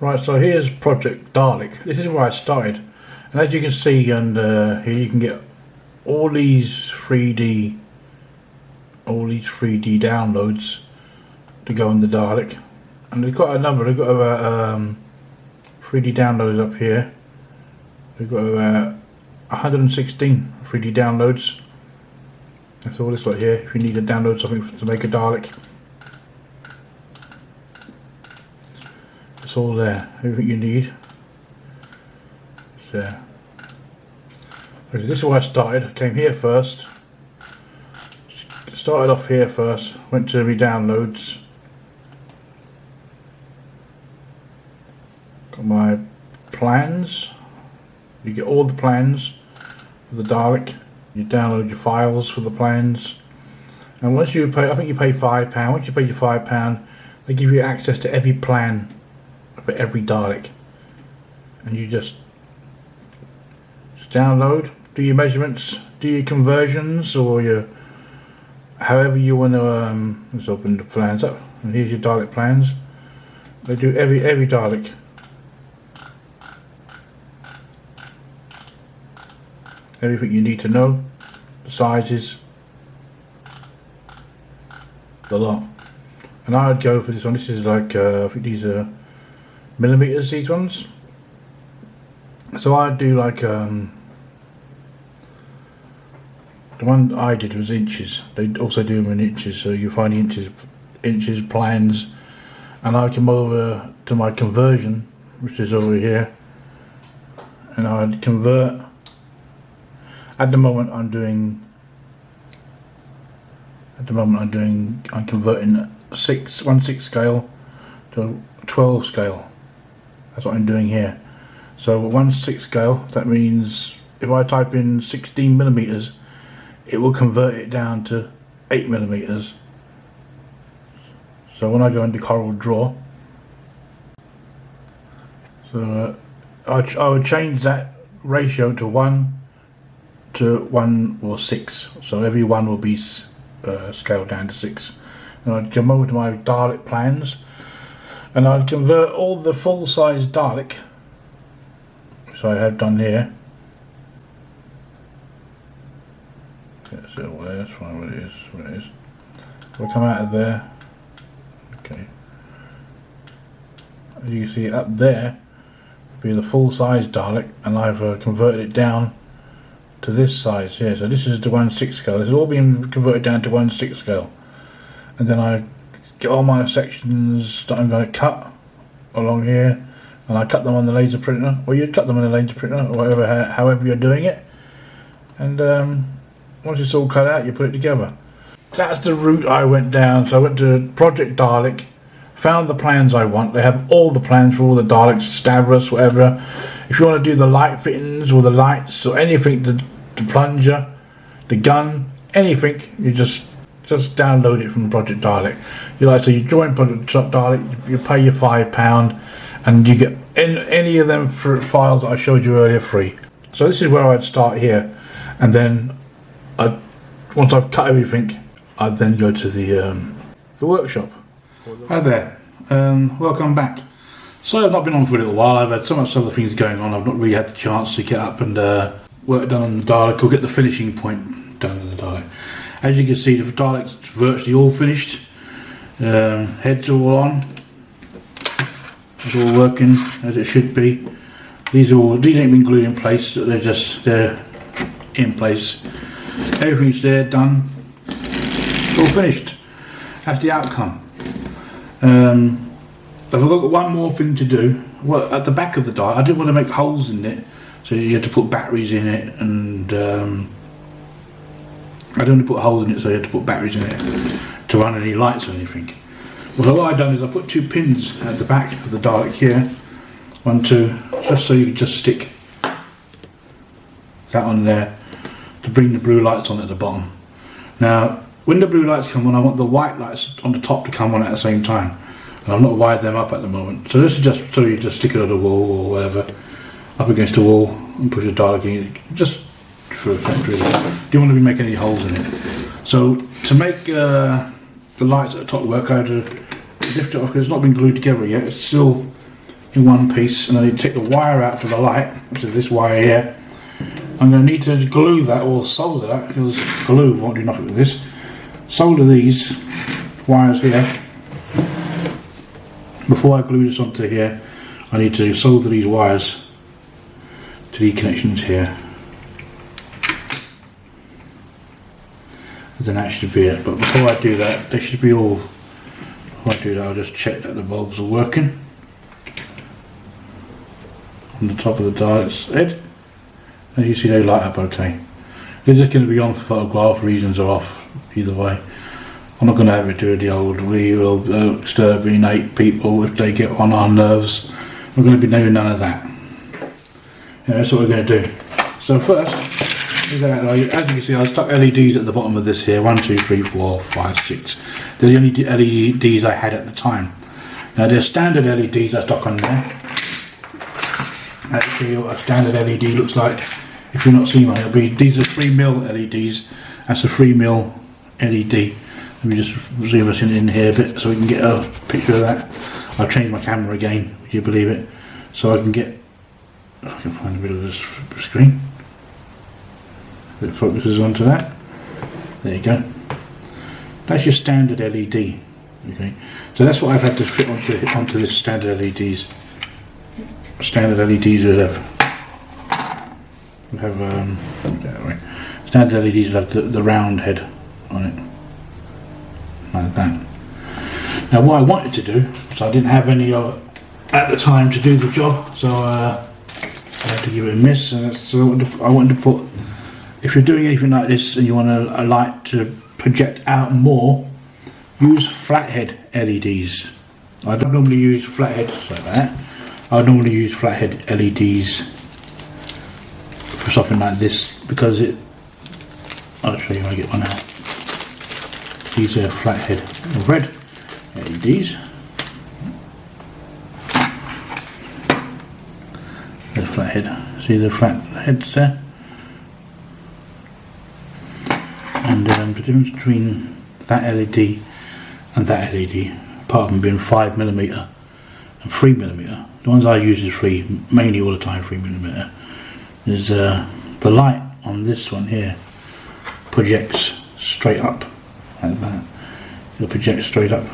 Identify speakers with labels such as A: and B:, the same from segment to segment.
A: Right, so here's Project DALEK. This is where I started, and as you can see under here, you can get all these 3D downloads to go on the DALEK, and they've got a number. They've got about 3D downloads up here. They've got about 116 3D downloads. That's all it's got here. If you need to download something to make a DALEK, it's all there. Everything you need. It's there. Okay, this is where I started. I came here first. Started off here first. Went to my downloads. Got my plans. You get all the plans for the DALEK. You download your files for the plans, and once you pay, I think you pay £5. Once you pay your £5, they give you access to every plan for every DALEK, and you just download, do your measurements, do your conversions, or your however you want to. Let's open the plans up, and here's your DALEK plans. They do every DALEK. Everything you need to know, the sizes, the lot. And I would go for this one. This is like I think these are millimeters, these ones. So I'd do like the one I did was inches. They also do them in inches, so you find the inches plans, and I come over to my conversion, which is over here, and I'd convert. At the moment I'm converting 1/6 scale to 12 scale. That's what I'm doing here. So 1/6 scale, that means if I type in 16 millimeters, it will convert it down to 8 millimeters. So when I go into Coral Draw, so I would change that ratio to 1 or 6, so every one will be scaled down to 6. And I'd come over to my DALEK plans, and I'd convert all the full size DALEK, so I have done here. So that's fine. What it is. We'll come out of there. Okay. As you can see, up there will be the full size DALEK, and I've converted it down to this size here. So this is the 1/6 scale. This has all been converted down to 1/6 scale, and then I get all my sections that I'm going to cut along here, and I cut them on the laser printer, or you'd cut them on the laser printer, or whatever, however you're doing it. And once it's all cut out, you put it together. That's the route I went down. So I went to Project DALEK, found the plans I want. They have all the plans for all the DALEKs, Stavros, whatever. If you want to do the light fittings or the lights or anything, the plunger, the gun, anything, you just download it from Project DALEK. So you join Project DALEK, you pay your £5, and you get any of them for files that I showed you earlier free. So this is where I'd start here, and then once I've cut everything, I'd then go to the workshop. Hi there, welcome back. So I've not been on for a little while. I've had so much other things going on. I've not really had the chance to get up and work done on the DALEK, or get the finishing point done on the DALEK. As you can see, the DALEK's virtually all finished. Heads are all on. It's all working as it should be. These ain't been glued in place. They're in place. Everything's there, done. It's all finished. That's the outcome. I've got one more thing to do. Well, at the back of the DALEK, I didn't want to make holes in it, so you had to put batteries in it, and I didn't want to put holes in it, so you had to put batteries in it to run any lights or anything. Well, what I've done is I put 2 pins at the back of the DALEK here, 1, 2, just so you can just stick that on there to bring the blue lights on at the bottom. Now, when the blue lights come on, I want the white lights on the top to come on at the same time. And I've not wired them up at the moment. So this is just so you just stick it on the wall or whatever, up against the wall, and push the DALEK in, just for effect really. You don't want to be making any holes in it. So to make the lights at the top work, I had to lift it off because it's not been glued together yet. It's still in one piece, and I need to take the wire out for the light, which is this wire here. I'm going to need to glue that or solder that, because glue won't do nothing with this. Solder these wires here. Before I glue this onto here, I need to solder these wires to the connections here. And then that should be it. But before I do that, they should be all. Before I do that, I'll just check that the bulbs are working. On the top of the Dalek's head. As you see, they light up okay. They're just going to be on for photograph reasons or off, either way. I'm not going to have it do the old, we will exterminate people if they get on our nerves. We're going to be doing none of that. Yeah, that's what we're going to do. So first, as you can see, I stuck LEDs at the bottom of this here. 1, 2, 3, 4, 5, 6. They're the only LEDs I had at the time. Now they're standard LEDs I stuck on there. I'll show you what a standard LED looks like. If you've not seen one, it'll be, these are 3mm LEDs. That's a 3mm LED. Let me just zoom us in here a bit so we can get a picture of that. I've changed my camera again, would you believe it? So I can get, if I can find the middle of this screen. It focuses onto that. There you go. That's your standard LED. Okay. So that's what I've had to fit onto this standard LEDs. Standard LEDs will have standard LEDs will have the round head on it, like that. Now what I wanted to do, so I didn't have any at the time to do the job, so I had to give it a miss. And so I wanted to put, if you're doing anything like this and you want a light to project out more, use flathead LEDs. I don't normally use flatheads like that. I normally use flathead LEDs for something like this because I'll show you when I get one out. These are flathead red LEDs. There's flathead. See the flatheads there? And the difference between that LED and that LED, apart from being 5mm and 3mm, the ones I use is mainly all the time 3mm, is the light on this one here projects straight up like that. It'll project straight up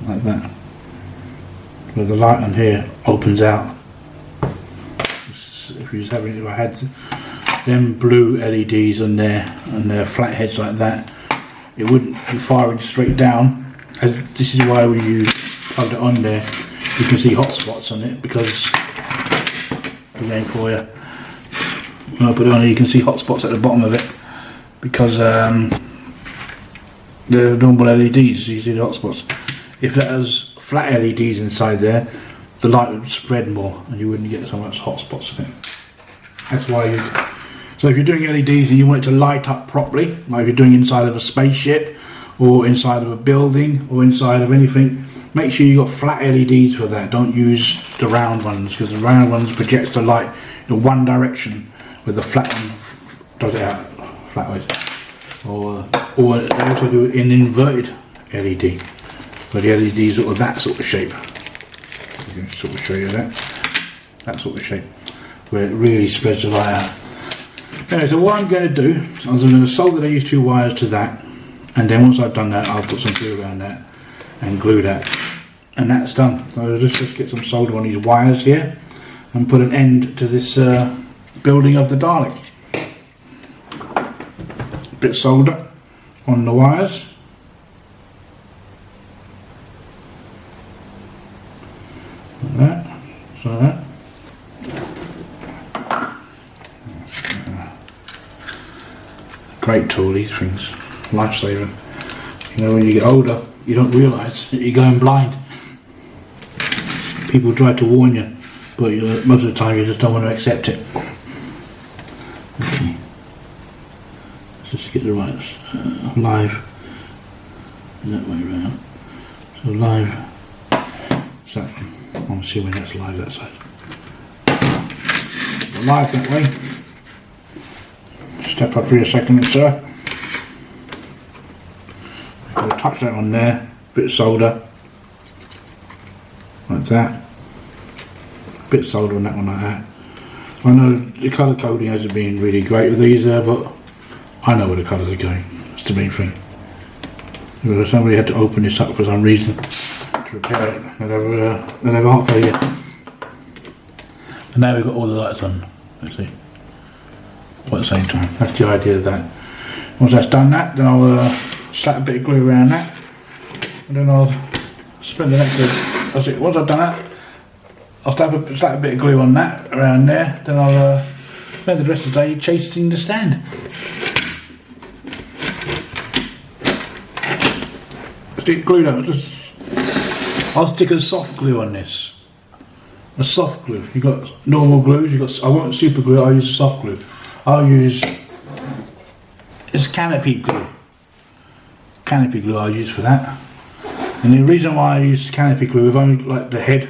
A: like that. Where the light on here opens out. If I had them blue LEDs on their flatheads like that, it wouldn't be firing straight down. This is why we plugged it on there. You can see hot spots on it because, again for you, when I put it on here, you can see hot spots at the bottom of it because the normal LEDs, you see the hot spots. If that has flat LEDs inside there, the light would spread more and you wouldn't get so much hot spots in it. That's why so if you're doing LEDs and you want it to light up properly, like if you're doing inside of a spaceship or inside of a building or inside of anything, make sure you've got flat LEDs for that. Don't use the round ones because the round ones projects the light in one direction, with the flat one does it out flatways. Or they also do an inverted LED, where the LEDs are that sort of shape. I can sort of show you that sort of shape, where it really spreads the light out. Anyway, so what I'm going to do, is I'm going to solder these two wires to that, and then once I've done that, I'll put some glue around that and glue that, and that's done. So I'll just get some solder on these wires here and put an end to this building of the Dalek. A bit of solder on the wires. Like that. So that. Great tool, these things. Lifesaving. You know, when you get older, you don't realise that you're going blind. People try to warn you, but most of the time you just don't want to accept it. Okay. Let's just get the right live that way around. So live, exactly. I'm assuming that's live that side. Live that way. Step up for a second, sir. I'll touch that on there, bit of solder, like that. bit solder on that one like that. I know the colour coding hasn't been really great with these but I know where the colours are going. That's the main thing. If somebody had to open this up for some reason to repair it, they'll have a hot failure. And now we've got all the lights on. Let's see. All at the same time. That's the idea of that. Once that's done that, then I'll slap a bit of glue around that, and then I'll spend the next. Once I've done that, I'll slap a bit of glue on that around there. Then I'll spend the rest of the day chasing the stand. Stick glue down. I'll stick a soft glue on this. A soft glue. You've got normal glues. I won't super glue. I'll use a soft glue. I'll use it's canopy glue. Canopy glue I'll use for that. And the reason why I use canopy glue is only like the head.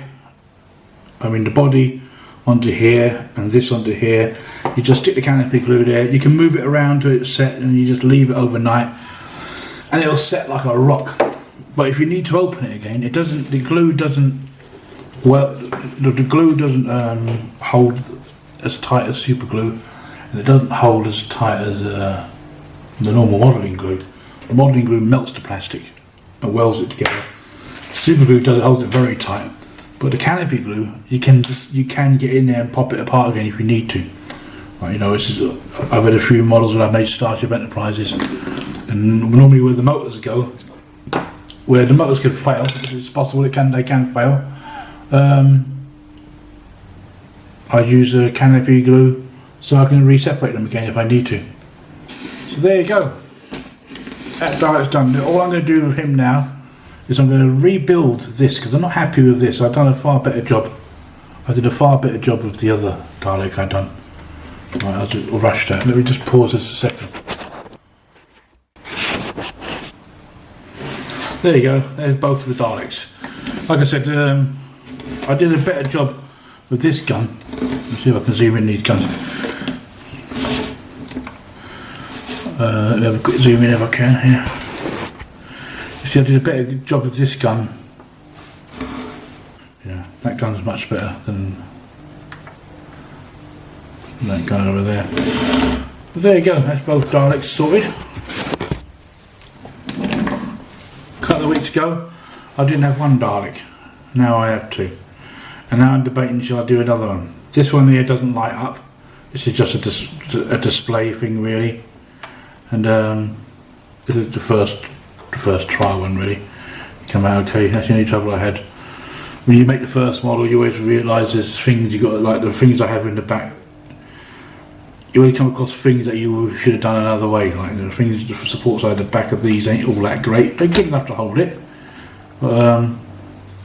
A: I mean the body onto here and this onto here. You just stick the canopy glue there. You can move it around till it's set, and you just leave it overnight, and it'll set like a rock. But if you need to open it again, it doesn't. The glue doesn't. Well, the glue doesn't hold as tight as super glue, and it doesn't hold as tight as the normal modelling glue. The modelling glue melts the plastic and welds it together. Super glue holds it very tight, but the canopy glue you can get in there and pop it apart again if you need to. Like, you know, I've had a few models that I've made Starship Enterprises, and normally where the motors go, where the motors could fail, it's possible they can fail. I use a canopy glue so I can re-separate them again if I need to. So there you go. That Dalek's done. All I'm going to do with him now is I'm going to rebuild this because I'm not happy with this. I've done a far better job. I did a far better job with the other Dalek I've done. Right, I'll just rush that. Let me just pause this a second. There you go. There's both of the Daleks. Like I said, I did a better job with this gun. Let's see if I can zoom in these guns. Let me have a quick zoom in if I can here. You see, I did a better job with this gun. Yeah, that gun's much better than that gun over there. But there you go, that's both Daleks sorted. A couple of weeks ago, I didn't have one Dalek. Now I have two. And now I'm debating, shall I do another one? This one here doesn't light up. This is just a display thing really. And this is the first trial one really. Come out okay. That's the only trouble I had. When you make the first model, you always realise there's things you got, like the things I have in the back. You always come across things that you should have done another way. Like the things, the support side, the back of these ain't all that great. They're good enough to hold it, but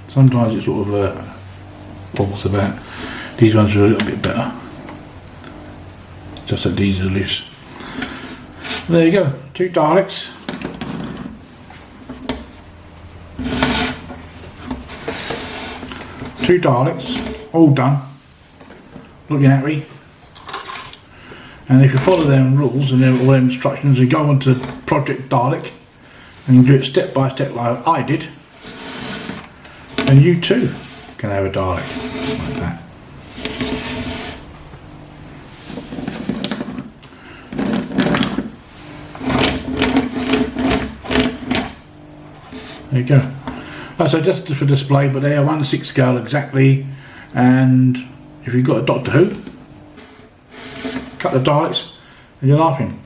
A: sometimes it sort of wobbles about. These ones are a little bit better. Just that these are loose. There you go, two Daleks. Two Daleks, all done, looking happy. And if you follow them rules and all them instructions and go onto Project Dalek and do it step by step like I did, then you too can have a Dalek like that. There you go. So just for display, but they are 1/6 scale exactly. And if you've got a Doctor Who, couple of Daleks, and you're laughing.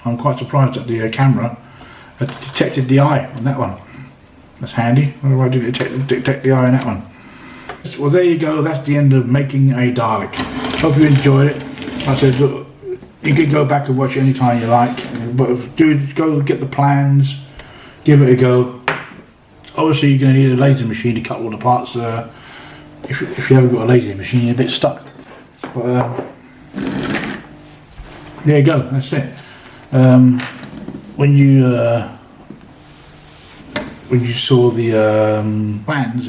A: I'm quite surprised that the camera had detected the eye on that one. That's handy. Why did it detect the eye on that one? Well, there you go. That's the end of making a Dalek. Hope you enjoyed it. Like I said, look, you can go back and watch it anytime you like. But go get the plans, give it a go. Obviously, you're going to need a laser machine to cut all the parts. If you haven't got a laser machine, you're a bit stuck. But there you go. That's it. When you saw the plans,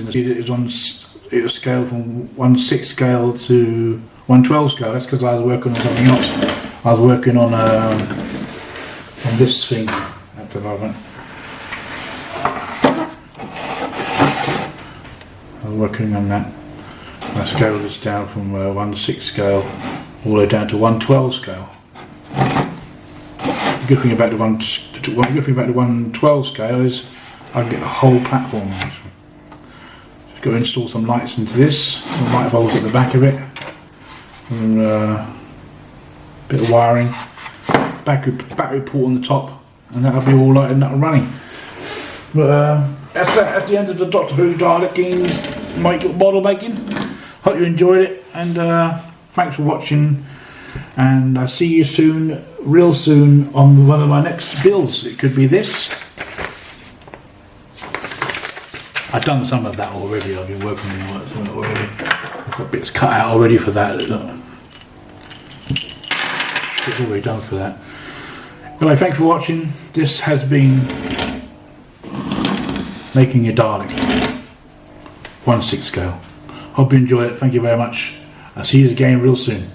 A: it was scaled from 1/6 scale to 1/12 scale. That's because I was working on something else. I was working on this thing at the moment. I was working on that. I scale this down from 1/6 scale all the way down to 1/12 scale. The good thing about the 1/12 scale is I can get the whole platform. Just got to install some lights into this, some light bulbs at the back of it, and a bit of wiring, battery port on the top, and that'll be all lighted up and running. But that's the end of the Doctor Who Dalek model making. Hope you enjoyed it, and thanks for watching, and I'll see you soon, real soon, on one of my next builds. It could be this. I've done some of that already. I've been working on it already. I've got bits cut out already for that. Look. It's already done for that. Anyway, thanks for watching. This has been making a Dalek 1/6 scale. Hope you enjoyed it. Thank you very much. I'll see you again real soon.